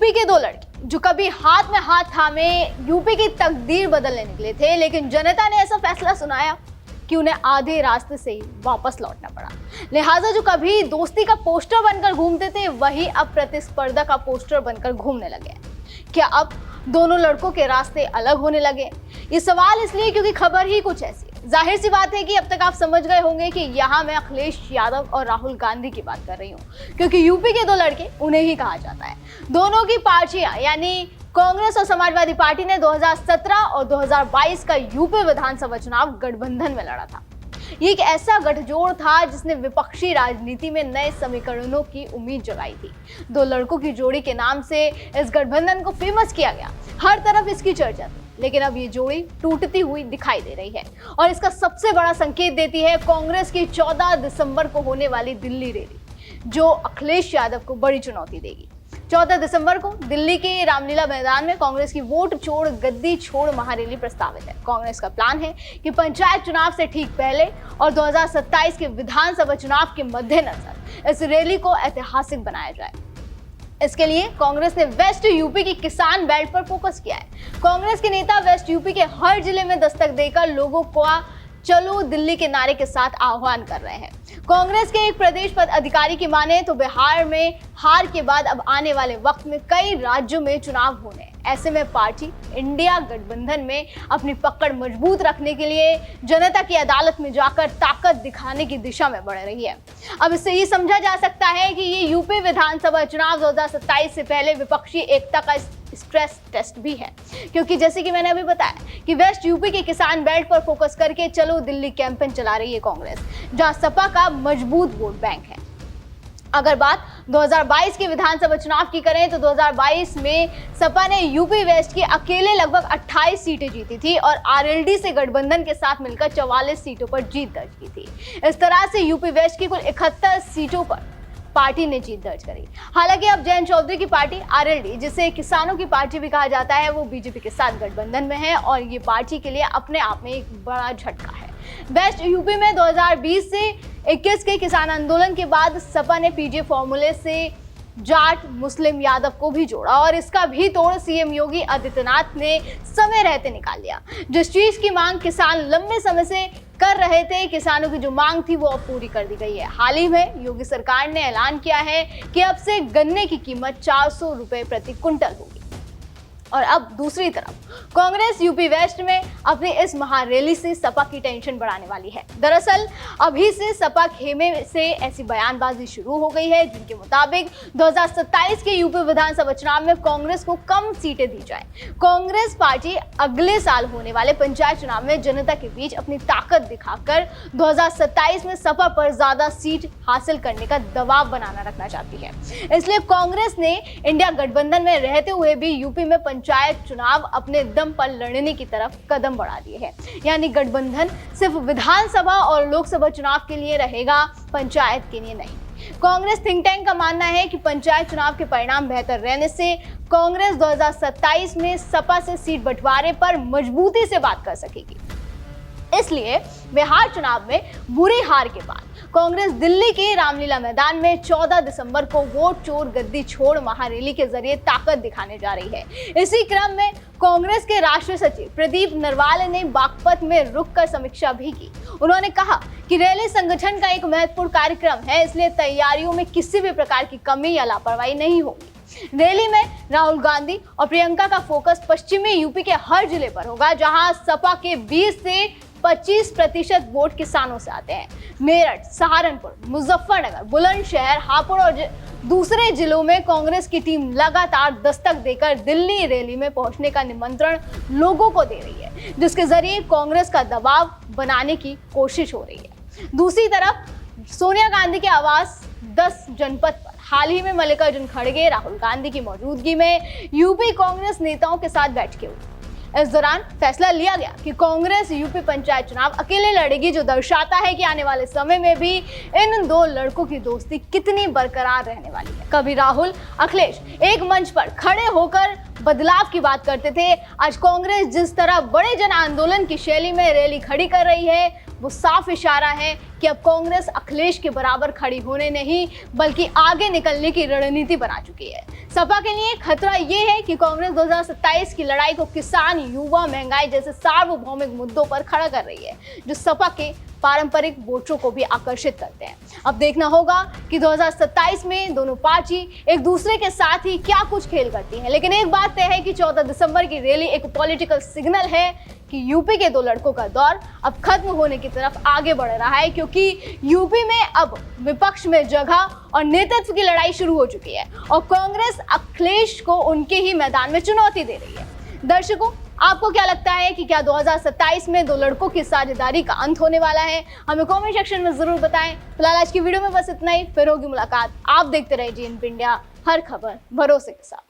UP के दो लड़के जो कभी हाथ में हाथ थामे यूपी की तकदीर बदलने निकले थे, लेकिन जनता ने ऐसा फैसला सुनाया कि उन्हें आधे रास्ते से ही वापस लौटना पड़ा। लिहाजा जो कभी दोस्ती का पोस्टर बनकर घूमते थे, वही अब प्रतिस्पर्धा का पोस्टर बनकर घूमने लगे। क्या अब दोनों लड़कों के रास्ते अलग होने लगे? ये सवाल इसलिए क्योंकि खबर ही कुछ ऐसी है। जाहिर सी बात है कि अब तक आप समझ गए होंगे कि यहाँ मैं अखिलेश यादव और राहुल गांधी की बात कर रही हूँ, क्योंकि यूपी के दो लड़के उन्हें ही कहा जाता है। दोनों की पार्टियां यानी कांग्रेस और समाजवादी पार्टी ने 2017 और 2022 का यूपी विधानसभा चुनाव गठबंधन में लड़ा था। ये एक ऐसा गठजोड़ था जिसने विपक्षी राजनीति में नए समीकरणों की उम्मीद जगाई थी। दो लड़कों की जोड़ी के नाम से इस गठबंधन को फेमस किया गया, हर तरफ इसकी चर्चा थी। लेकिन अब ये जोड़ी टूटती हुई दिखाई दे रही है और इसका सबसे बड़ा संकेत देती है कांग्रेस की 14 दिसंबर को होने वाली दिल्ली रैली, जो अखिलेश यादव को बड़ी चुनौती देगी। 14 दिसंबर को दिल्ली के रामलीला मैदान में कांग्रेस की वोट छोड़ गद्दी छोड़ महारैली प्रस्तावित है। कांग्रेस का प्लान है कि पंचायत चुनाव से ठीक पहले और 2027 के विधानसभा चुनाव के मद्देनजर इस रैली को ऐतिहासिक बनाया जाए। इसके लिए कांग्रेस ने वेस्ट यूपी की किसान बेल्ट पर फोकस किया है। कांग्रेस के नेता वेस्ट यूपी के हर जिले में दस्तक देकर लोगों को चलो दिल्ली के नारे के साथ आह्वान कर रहे हैं। कांग्रेस के एक प्रदेश पदाधिकारी की माने तो बिहार में हार के बाद अब आने वाले वक्त में कई राज्यों में चुनाव होने हैं। ऐसे में पार्टी इंडिया गठबंधन में अपनी पकड़ मजबूत रखने के लिए जनता की अदालत में जाकर ताकत दिखाने की दिशा में बढ़ रही है। अब इससे ये समझा जा सकता है कि ये यूपी विधानसभा चुनाव 2027 से पहले विपक्षी एकता का स्ट्रेस टेस्ट भी है, क्योंकि जैसे कि मैंने अभी बताया कि वेस्ट यूपी के किसान बेल्ट पर फोकस करके चलो दिल्ली कैंपेन चला रही है कांग्रेस, जहां सपा का मजबूत वोट बैंक है। अगर बात 2022 के विधानसभा चुनाव की करें तो 2022 में सपा ने यूपी वेस्ट की अकेले लगभग 28 सीटें जीती थी और आरएलडी से गठबंधन के साथ मिलकर 44 सीटों पर जीत दर्ज की थी। इस तरह से यूपी वेस्ट की कुल 71 सीटों पर पार्टी ने जीत दर्ज करी। हालांकि अब जयंत चौधरी की पार्टी आरएलडी, जिसे किसानों की पार्टी भी कहा जाता है, वो बीजेपी के साथ गठबंधन में है और ये पार्टी के लिए अपने आप में एक बड़ा झटका है। वेस्ट यूपी में 2020 से 21 के किसान आंदोलन के बाद सपा ने पीजे फॉर्मूले से जाट मुस्लिम यादव को भी जोड़ा और इसका भी तोड़ सीएम योगी आदित्यनाथ ने समय रहते निकाल लिया। जिस चीज की मांग किसान लंबे समय से कर रहे थे, किसानों की जो मांग थी वो अब पूरी कर दी गई है। हाल ही में योगी सरकार ने ऐलान किया है कि अब से गन्ने की कीमत 400 रुपए प्रति क्विंटल होगी। और अब दूसरी तरफ कांग्रेस यूपी वेस्ट में अपनी इस महारैली से सपा की टेंशन बढ़ाने वाली है। दरअसल अभी से सपा खेमे से ऐसी बयानबाजी शुरू हो गई है जिनके मुताबिक 2027 के यूपी विधानसभा चुनाव में कांग्रेस को कम सीटें दी जाए। कांग्रेस पार्टी अगले साल होने वाले पंचायत चुनाव में जनता के बीच अपनी ताकत दिखाकर 2027 में सपा पर ज्यादा सीट हासिल करने का दबाव बनाना रखना चाहती है। इसलिए कांग्रेस ने इंडिया गठबंधन में रहते हुए भी यूपी में पंचायत चुनाव अपने दम पर लड़ने की तरफ कदम बढ़ा दिए हैं। यानी गठबंधन सिर्फ विधानसभा और लोकसभा चुनाव के लिए रहेगा, पंचायत के लिए नहीं। कांग्रेस थिंक टैंक का मानना है कि पंचायत चुनाव के परिणाम बेहतर रहने से कांग्रेस 2027 में सपा से सीट बंटवारे पर मजबूती से बात कर सकेगी। इसलिए बिहार चुनाव में बुरी हार के बाद कांग्रेस दिल्ली के रामलीला मैदान में 14 दिसंबर को वोट चोर गद्दी छोड़ महारैली के जरिए ताकत दिखाने जा रही है। इसी क्रम में कांग्रेस के राष्ट्रीय सचिव प्रदीप नरवाल ने बागपत में रुक कर समीक्षा भी की। उन्होंने कहा कि रैली संगठन का एक महत्वपूर्ण कार्यक्रम है, इसलिए तैयारियों में किसी भी प्रकार की कमी या लापरवाही नहीं होगी। रैली में राहुल गांधी और प्रियंका का फोकस पश्चिमी यूपी के हर जिले पर होगा, जहां सपा के 20 से 25% वोट किसानों से आते हैं। मेरठ, सहारनपुर, मुजफ्फरनगर, बुलंदशहर, हापुड़ और दूसरे जिलों में कांग्रेस की टीम लगातार दस्तक देकर दिल्ली रैली में पहुंचने का निमंत्रण लोगों को दे रही है, जिसके जरिए कांग्रेस का दबाव बनाने की कोशिश हो रही है। दूसरी तरफ सोनिया गांधी के आवास 10 जनपद पर हाल ही में मल्लिकार्जुन खड़गे, राहुल गांधी की मौजूदगी में यूपी कांग्रेस नेताओं के साथ बैठकें हुई। इस दौरान फैसला लिया गया कि कांग्रेस यूपी पंचायत चुनाव अकेले लड़ेगी, जो दर्शाता है कि आने वाले समय में भी इन दो लड़कों की दोस्ती कितनी बरकरार रहने वाली है। कभी राहुल अखिलेश एक मंच पर खड़े होकर बदलाव की बात करते थे, आज कांग्रेस जिस तरह बड़े जन आंदोलन की शैली में रैली खड़ी कर रही है, वो साफ इशारा है कि अब कांग्रेस अखिलेश के बराबर खड़ी होने नहीं बल्कि आगे निकलने की रणनीति बना चुकी है। सपा के लिए खतरा ये है कि कांग्रेस 2027 की लड़ाई को किसान, युवा, महंगाई जैसे सार्वभौमिक मुद्दों पर खड़ा कर रही है, जो सपा के पारंपरिक वोटरों को भी आकर्षित करते हैं। अब देखना होगा कि 2027 में दोनों पार्टी एक दूसरे के साथ ही क्या कुछ खेल करती हैं। लेकिन एक बात तय है कि 14 दिसंबर की रैली एक पॉलिटिकल सिग्नल है कि यूपी के दो लड़कों का दौर अब खत्म होने की तरफ आगे बढ़ रहा है, क्योंकि यूपी में अब विपक्ष में जगह और नेतृत्व की लड़ाई शुरू हो चुकी है और कांग्रेस अखिलेश को उनके ही मैदान में चुनौती दे रही है। दर्शकों, आपको क्या लगता है कि क्या 2027 में दो लड़कों की साझेदारी का अंत होने वाला है? हमें कमेंट सेक्शन में जरूर बताएं। फिलहाल आज की वीडियो में बस इतना ही, फिर होगी मुलाकात। आप देखते रहिए GNP इंडिया, हर खबर भरोसे के साथ।